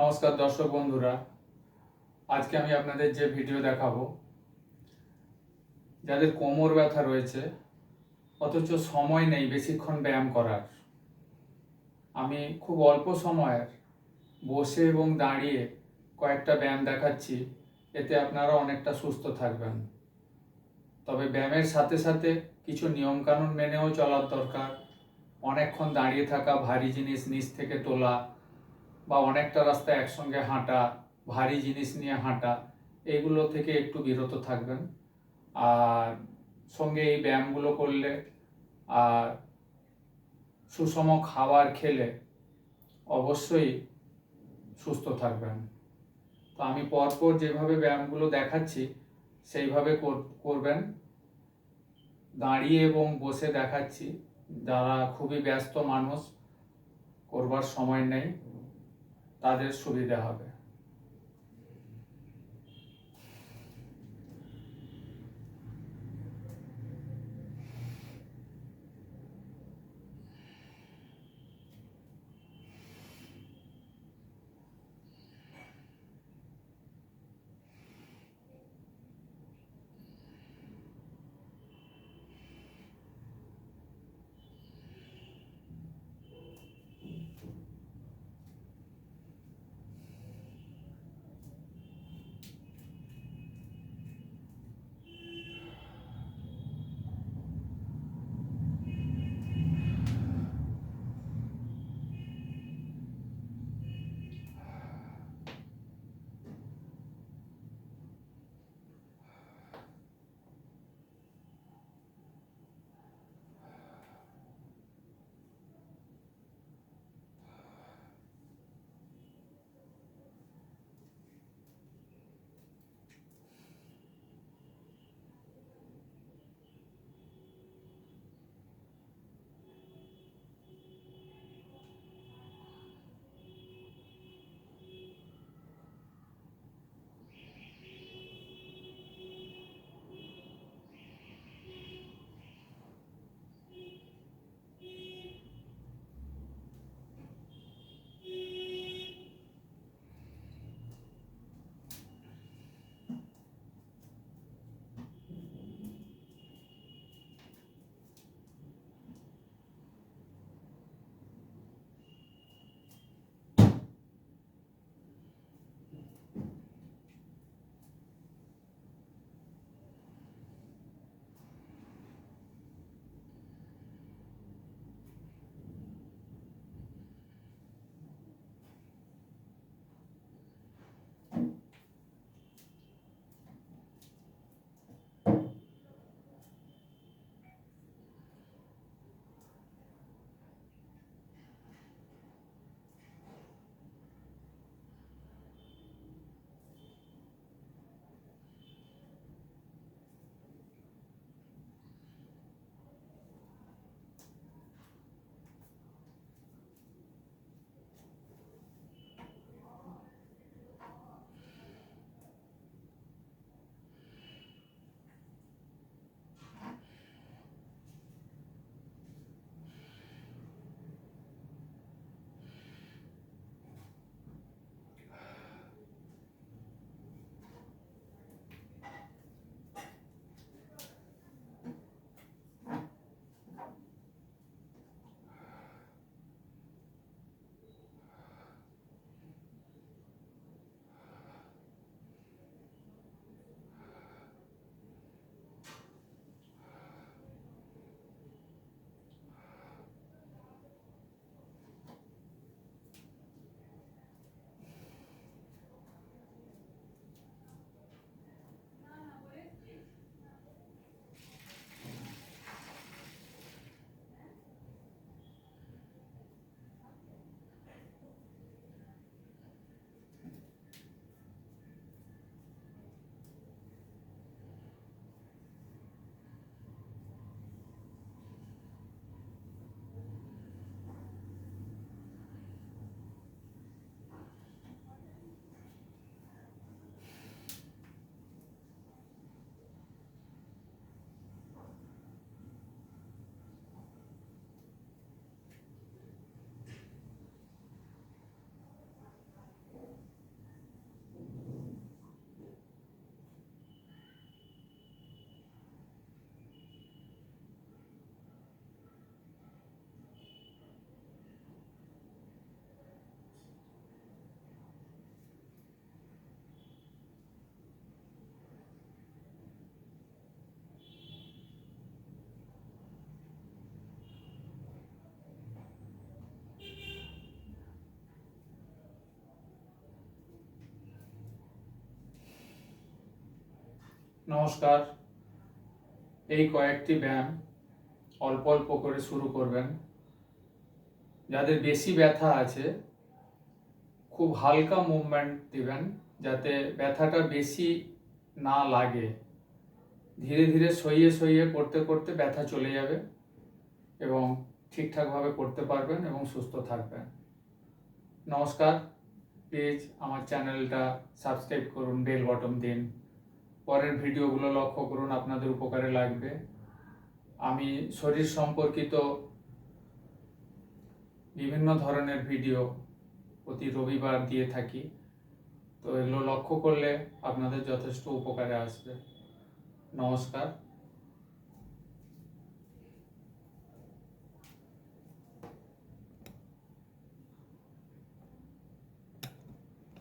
নমস্কার দর্শক বন্ধুরা, আজকে আমি আপনাদের যে ভিডিও দেখাবো, যাদের কোমর ব্যথা রয়েছে অথচ সময় নেই বেশিক্ষণ ব্যায়াম করার, আমি খুব অল্প সময়ের বসে এবং দাঁড়িয়ে কয়েকটা ব্যায়াম দেখাচ্ছি। এতে আপনারা অনেকটা সুস্থ থাকবেন। তবে ব্যায়ামের সাথে সাথে কিছু নিয়মকানুন মেনেও চলার দরকার। অনেকক্ষণ দাঁড়িয়ে থাকা, ভারী জিনিস নিচ থেকে তোলা বা অনেকটা রাস্তা একসঙ্গে হাঁটা, ভারী জিনিস নিয়ে হাঁটা, এগুলো থেকে একটু বিরত থাকবেন। আর সঙ্গে এই ব্যায়ামগুলো করলে আর সুষম খাবার খেলে অবশ্যই সুস্থ থাকবেন। তো আমি পরপর যেভাবে ব্যায়ামগুলো দেখাচ্ছি সেইভাবে করবেন। দাঁড়িয়ে এবং বসে দেখাচ্ছি, যারা খুবই ব্যস্ত মানুষ, করবার সময় নেই, তাদের সুবিধা হবে। নমস্কার। এই কয়েকটি ব্যায়াম অল্প অল্প করে শুরু করবেন। যাদের বেশি ব্যথা আছে খুব হালকা মুভমেন্ট দিবেন, যাতে ব্যথাটা বেশি না লাগে। ধীরে ধীরে সইয়ে সইয়ে করতে করতে ব্যথা চলে যাবে এবং ঠিকঠাকভাবে করতে পারবেন এবং সুস্থ থাকবেন। নমস্কার। প্লিজ আমার চ্যানেলটা সাবস্ক্রাইব করুন, বেল বটন দিন। পরের ভিডিওগুলো লক্ষ্য করুন, আপনাদের উপকারে লাগবে। আমি শরীর সম্পর্কিত বিভিন্ন ধরনের ভিডিও প্রতি রবিবার দিয়ে থাকি, তো এগুলো লক্ষ্য করলে আপনাদের যথেষ্ট উপকারে আসবে। নমস্কার।